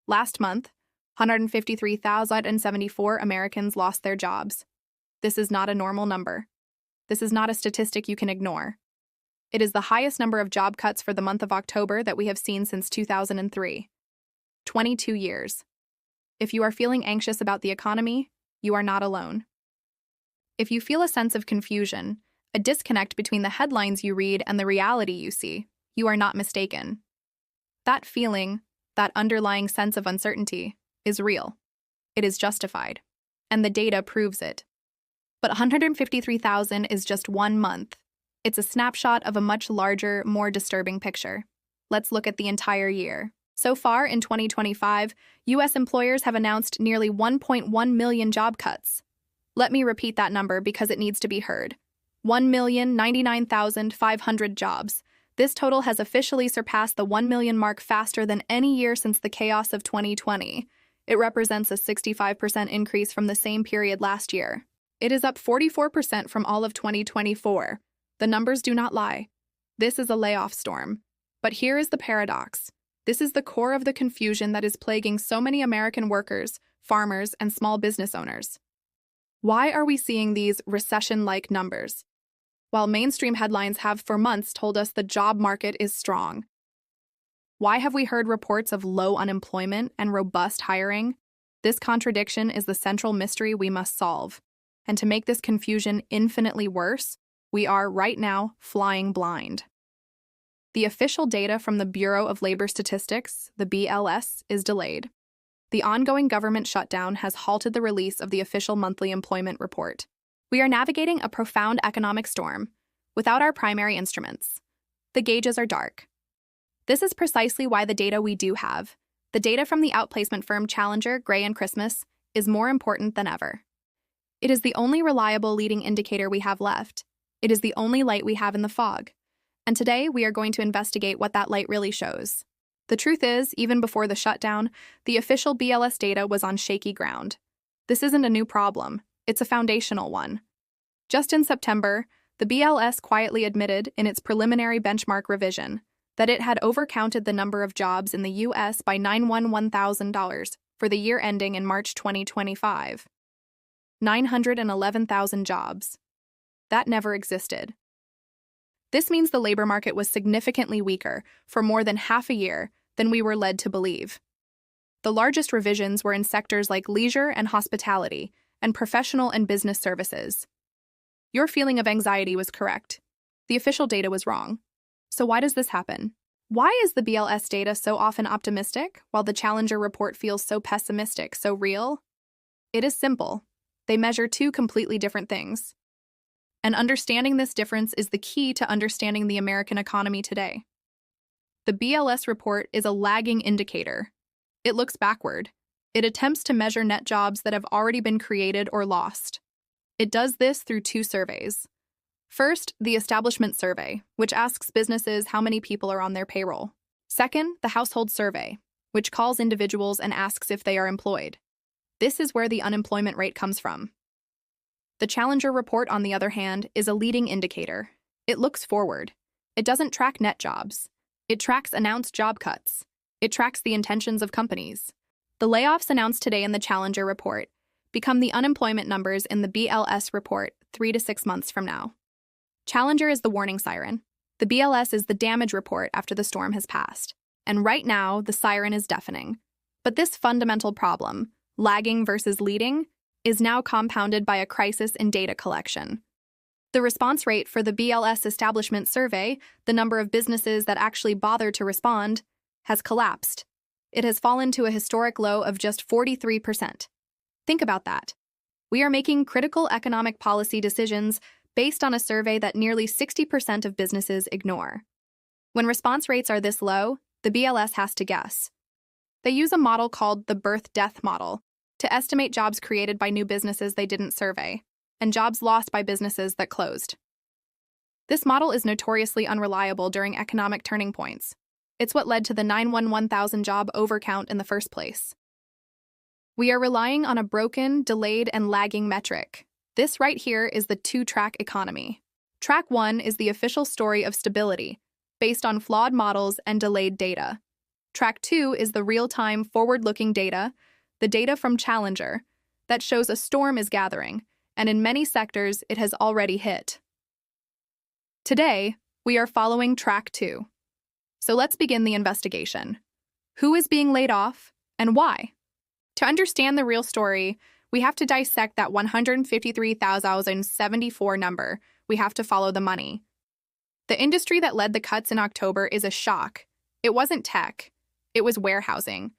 Last month, 153,074 Americans lost their jobs. This is not a normal number. This is not a statistic you can ignore. It is the highest number of job cuts for the month of October that we have seen since 2003. 22 years. If you are feeling anxious about the economy, you are not alone. If you feel a sense of confusion, a disconnect between the headlines you read and the reality you see, you are not mistaken. That feeling, that underlying sense of uncertainty, is real. It is justified. And the data proves it. But 153,000 is just 1 month. It's a snapshot of a much larger, more disturbing picture. Let's look at the entire year. So far, in 2025, U.S. employers have announced nearly 1.1 million job cuts. Let me repeat that number because it needs to be heard. 1,099,500 jobs. This total has officially surpassed the 1 million mark faster than any year since the chaos of 2020. It represents a 65% increase from the same period last year. It is up 44% from all of 2024. The numbers do not lie. This is a layoff storm. But here is the paradox. This is the core of the confusion that is plaguing so many American workers, farmers, and small business owners. Why are we seeing these recession-like numbers? While mainstream headlines have for months told us the job market is strong. Why have we heard reports of low unemployment and robust hiring? This contradiction is the central mystery we must solve. And to make this confusion infinitely worse, we are, right now, flying blind. The official data from the Bureau of Labor Statistics, the BLS, is delayed. The ongoing government shutdown has halted the release of the official monthly employment report. We are navigating a profound economic storm without our primary instruments. The gauges are dark. This is precisely why the data we do have, the data from the outplacement firm Challenger, Gray & Christmas, is more important than ever. It is the only reliable leading indicator we have left. It is the only light we have in the fog. And today, we are going to investigate what that light really shows. The truth is, even before the shutdown, the official BLS data was on shaky ground. This isn't a new problem. It's a foundational one. Just in September, the BLS quietly admitted in its preliminary benchmark revision that it had overcounted the number of jobs in the U.S. by $911,000 for the year ending in March 2025. 911,000 jobs. That never existed. This means the labor market was significantly weaker for more than half a year than we were led to believe. The largest revisions were in sectors like leisure and hospitality and professional and business services. Your feeling of anxiety was correct. The official data was wrong. So why does this happen? Why is the BLS data so often optimistic while the Challenger report feels so pessimistic, so real? It is simple. They measure two completely different things. And understanding this difference is the key to understanding the American economy today. The BLS report is a lagging indicator. It looks backward. It attempts to measure net jobs that have already been created or lost. It does this through two surveys. First, the Establishment Survey, which asks businesses how many people are on their payroll. Second, the Household Survey, which calls individuals and asks if they are employed. This is where the unemployment rate comes from. The Challenger report, on the other hand, is a leading indicator. It looks forward. It doesn't track net jobs. It tracks announced job cuts. It tracks the intentions of companies. The layoffs announced today in the Challenger report become the unemployment numbers in the BLS report 3 to 6 months from now. Challenger is the warning siren. The BLS is the damage report after the storm has passed. And right now, the siren is deafening. But this fundamental problem, lagging versus leading, is now compounded by a crisis in data collection. The response rate for the BLS Establishment Survey, the number of businesses that actually bother to respond, has collapsed. It has fallen to a historic low of just 43%. Think about that. We are making critical economic policy decisions based on a survey that nearly 60% of businesses ignore. When response rates are this low, the BLS has to guess. They use a model called the birth-death model to estimate jobs created by new businesses they didn't survey, and jobs lost by businesses that closed. This model is notoriously unreliable during economic turning points. It's what led to the 911,000 job overcount in the first place. We are relying on a broken, delayed, and lagging metric. This right here is the two-track economy. Track 1 is the official story of stability, based on flawed models and delayed data. Track 2 is the real-time, forward-looking data, the data from Challenger, that shows a storm is gathering, and in many sectors it has already hit. Today, we are following Track 2. So let's begin the investigation. Who is being laid off, and why? To understand the real story, we have to dissect that 153,074 number. We have to follow the money. The industry that led the cuts in October is a shock. It wasn't tech. It was warehousing.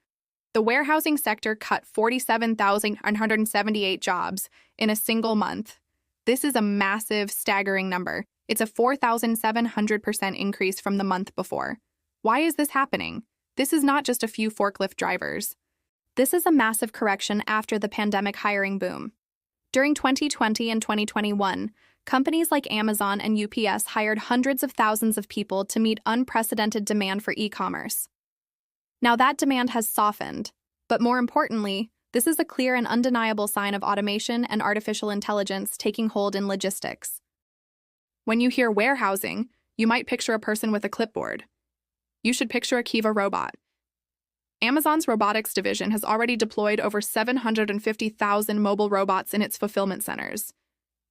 The warehousing sector cut 47,178 jobs in a single month. This is a massive, staggering number. It's a 4,700% increase from the month before. Why is this happening? This is not just a few forklift drivers. This is a massive correction after the pandemic hiring boom. During 2020 and 2021, companies like Amazon and UPS hired hundreds of thousands of people to meet unprecedented demand for e-commerce. Now that demand has softened, but more importantly, this is a clear and undeniable sign of automation and artificial intelligence taking hold in logistics. When you hear warehousing, you might picture a person with a clipboard. You should picture a Kiva robot. Amazon's robotics division has already deployed over 750,000 mobile robots in its fulfillment centers.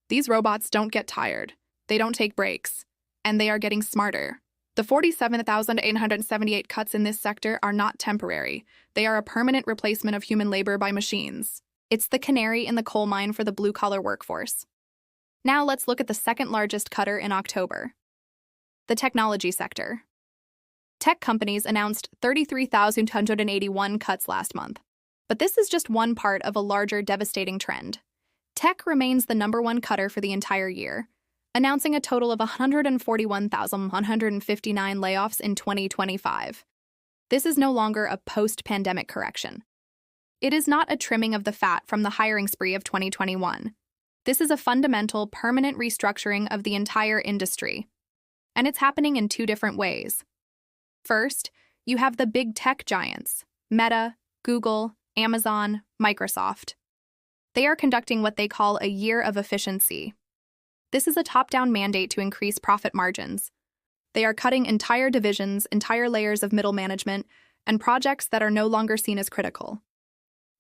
These robots don't get tired, they don't take breaks, and they are getting smarter. The 47,878 cuts in this sector are not temporary. They are a permanent replacement of human labor by machines. It's the canary in the coal mine for the blue-collar workforce. Now let's look at the second largest cutter in October. The technology sector. Tech companies announced 33,281 cuts last month. But this is just one part of a larger devastating trend. Tech remains the #1 cutter for the entire year, announcing a total of 141,159 layoffs in 2025. This is no longer a post-pandemic correction. It is not a trimming of the fat from the hiring spree of 2021. This is a fundamental, permanent restructuring of the entire industry. And it's happening in two different ways. First, you have the big tech giants, Meta, Google, Amazon, Microsoft. They are conducting what they call a year of efficiency. This is a top-down mandate to increase profit margins. They are cutting entire divisions, entire layers of middle management, and projects that are no longer seen as critical.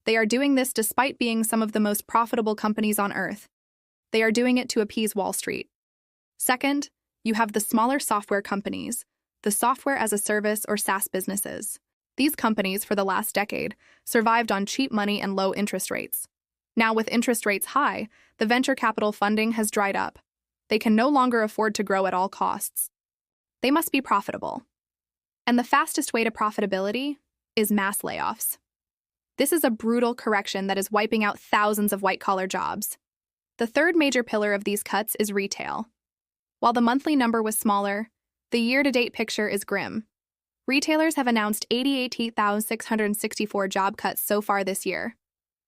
They are doing this despite being some of the most profitable companies on earth. They are doing it to appease Wall Street. Second, you have the smaller software companies, the software as a service or SaaS businesses. These companies, for the last decade, survived on cheap money and low interest rates. Now, with interest rates high, the venture capital funding has dried up. They can no longer afford to grow at all costs. They must be profitable. And the fastest way to profitability is mass layoffs. This is a brutal correction that is wiping out thousands of white-collar jobs. The third major pillar of these cuts is retail. While the monthly number was smaller, the year-to-date picture is grim. Retailers have announced 88,664 job cuts so far this year.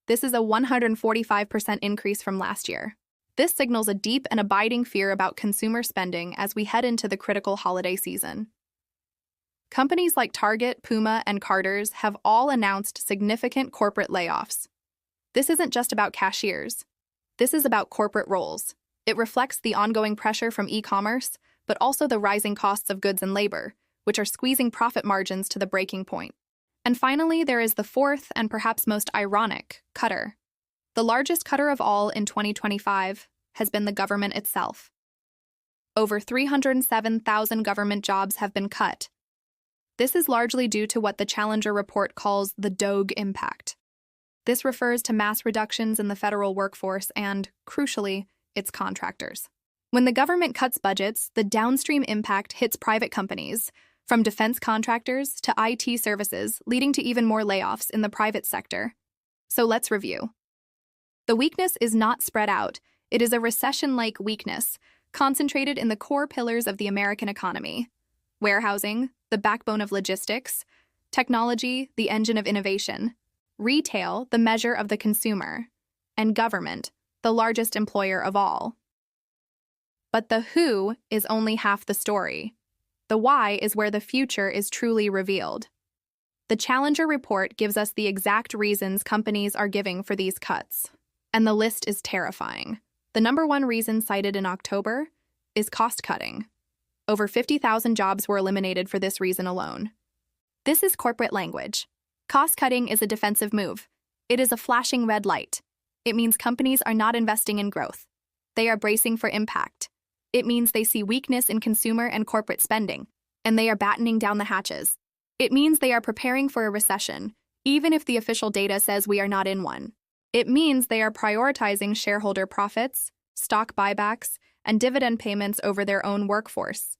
This is a 145% increase from last year. This signals a deep and abiding fear about consumer spending as we head into the critical holiday season. Companies like Target, Puma, and Carter's have all announced significant corporate layoffs. This isn't just about cashiers. This is about corporate roles. It reflects the ongoing pressure from e-commerce, but also the rising costs of goods and labor, which are squeezing profit margins to the breaking point. And finally, there is the fourth and perhaps most ironic cutter. The largest cutter of all in 2025 has been the government itself. Over 307,000 government jobs have been cut. This is largely due to what the Challenger report calls the DOGE impact. This refers to mass reductions in the federal workforce and, crucially, its contractors. When the government cuts budgets, the downstream impact hits private companies, from defense contractors to IT services, leading to even more layoffs in the private sector. So let's review. The weakness is not spread out. It is a recession-like weakness, concentrated in the core pillars of the American economy: warehousing, the backbone of logistics; technology, the engine of innovation; retail, the measure of the consumer; and government, the largest employer of all. But the who is only half the story. The why is where the future is truly revealed. The Challenger report gives us the exact reasons companies are giving for these cuts, and the list is terrifying. The #1 reason cited in October is cost cutting. Over 50,000 jobs were eliminated for this reason alone. This is corporate language. Cost-cutting is a defensive move. It is a flashing red light. It means companies are not investing in growth. They are bracing for impact. It means they see weakness in consumer and corporate spending, and they are battening down the hatches. It means they are preparing for a recession, even if the official data says we are not in one. It means they are prioritizing shareholder profits, stock buybacks, and dividend payments over their own workforce.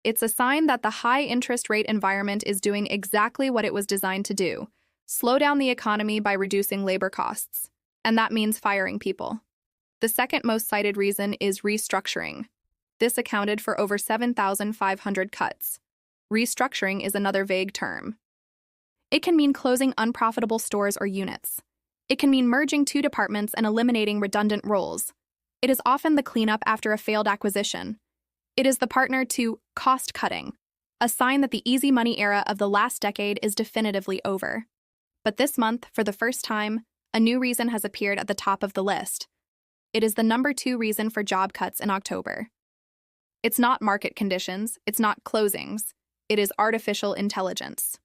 It's a sign that the high interest rate environment is doing exactly what it was designed to do: slow down the economy by reducing labor costs. And that means firing people. The second most cited reason is restructuring. This accounted for over 7,500 cuts. Restructuring is another vague term. It can mean closing unprofitable stores or units. It can mean merging two departments and eliminating redundant roles. It is often the cleanup after a failed acquisition. It is the partner to cost-cutting, a sign that the easy money era of the last decade is definitively over. But this month, for the first time, a new reason has appeared at the top of the list. It is the number 2 reason for job cuts in October. It's not market conditions, it's not closings, it is artificial intelligence.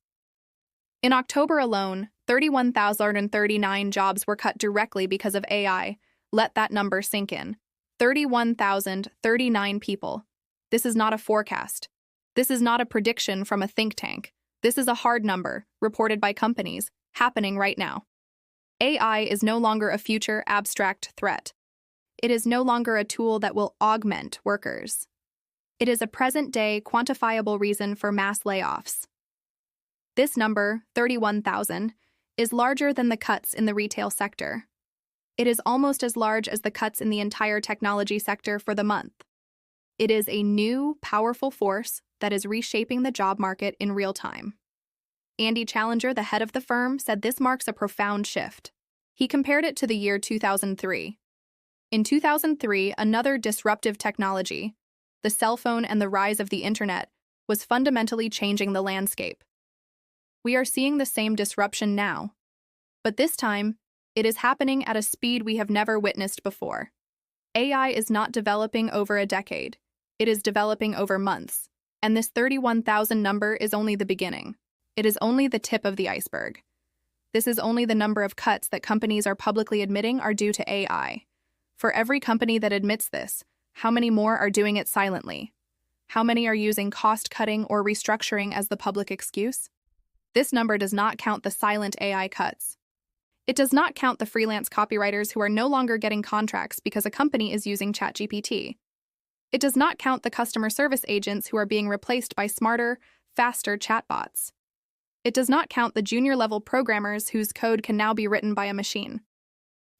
In October alone, 31,039 jobs were cut directly because of AI. Let that number sink in. 31,039 people. This is not a forecast. This is not a prediction from a think tank. This is a hard number, reported by companies, happening right now. AI is no longer a future abstract threat. It is no longer a tool that will augment workers. It is a present-day, quantifiable reason for mass layoffs. This number, 31,000, is larger than the cuts in the retail sector. It is almost as large as the cuts in the entire technology sector for the month. It is a new, powerful force that is reshaping the job market in real time. Andy Challenger, the head of the firm, said this marks a profound shift. He compared it to the year 2003. In 2003, another disruptive technology, the cell phone and the rise of the internet, was fundamentally changing the landscape. We are seeing the same disruption now, but this time, it is happening at a speed we have never witnessed before. AI is not developing over a decade. It is developing over months, and this 31,000 number is only the beginning. It is only the tip of the iceberg. This is only the number of cuts that companies are publicly admitting are due to AI. For every company that admits this, how many more are doing it silently? How many are using cost-cutting or restructuring as the public excuse? This number does not count the silent AI cuts. It does not count the freelance copywriters who are no longer getting contracts because a company is using ChatGPT. It does not count the customer service agents who are being replaced by smarter, faster chatbots. It does not count the junior-level programmers whose code can now be written by a machine.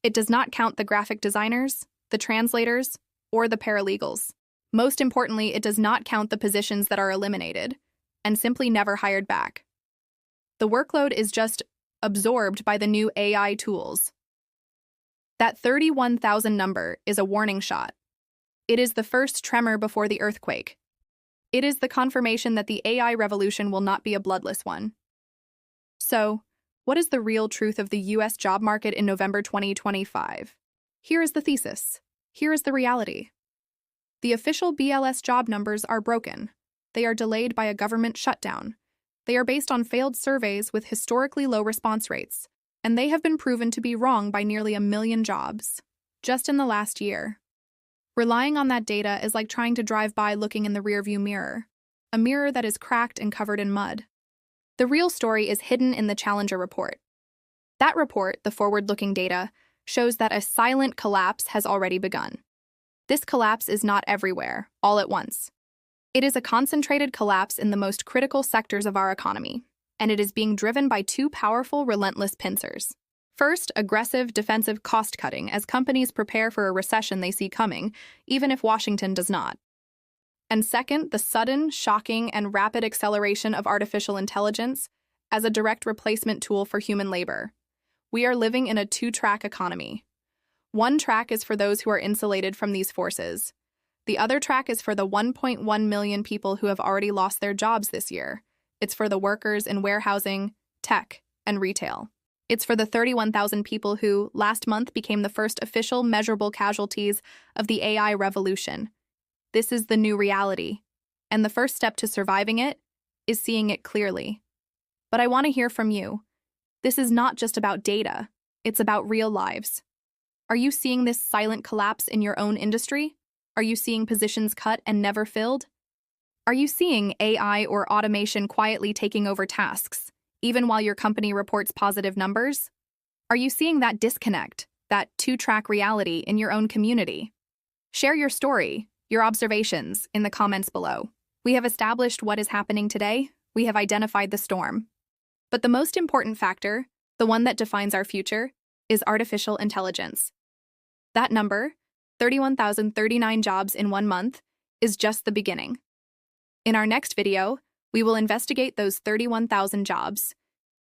It does not count the graphic designers, the translators, or the paralegals. Most importantly, it does not count the positions that are eliminated and simply never hired back. The workload is just absorbed by the new AI tools. That 31,000 number is a warning shot. It is the first tremor before the earthquake. It is the confirmation that the AI revolution will not be a bloodless one. So, what is the real truth of the U.S. job market in November 2025? Here is the thesis. Here is the reality. The official BLS job numbers are broken. They are delayed by a government shutdown. They are based on failed surveys with historically low response rates, and they have been proven to be wrong by nearly 1 million jobs, just in the last year. Relying on that data is like trying to drive by looking in the rearview mirror, a mirror that is cracked and covered in mud. The real story is hidden in the Challenger report. That report, the forward-looking data, shows that a silent collapse has already begun. This collapse is not everywhere, all at once. It is a concentrated collapse in the most critical sectors of our economy, and it is being driven by two powerful, relentless pincers. First, aggressive, defensive cost-cutting as companies prepare for a recession they see coming, even if Washington does not. And second, the sudden, shocking, and rapid acceleration of artificial intelligence as a direct replacement tool for human labor. We are living in a two-track economy. One track is for those who are insulated from these forces. The other track is for the 1.1 million people who have already lost their jobs this year. It's for the workers in warehousing, tech, and retail. It's for the 31,000 people who, last month, became the first official measurable casualties of the AI revolution. This is the new reality, and the first step to surviving it is seeing it clearly. But I want to hear from you. This is not just about data, it's about real lives. Are you seeing this silent collapse in your own industry? Are you seeing positions cut and never filled? Are you seeing AI or automation quietly taking over tasks, even while your company reports positive numbers? Are you seeing that disconnect, that two-track reality in your own community? Share your story, your observations, in the comments below. We have established what is happening today. We have identified the storm. But the most important factor, the one that defines our future, is artificial intelligence. That number, 31,039 jobs in 1 month, is just the beginning. In our next video, we will investigate those 31,000 jobs.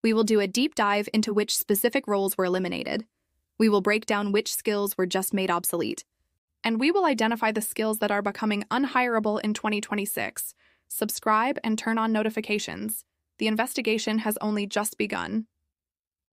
We will do a deep dive into which specific roles were eliminated. We will break down which skills were just made obsolete. And we will identify the skills that are becoming unhireable in 2026. Subscribe and turn on notifications. The investigation has only just begun.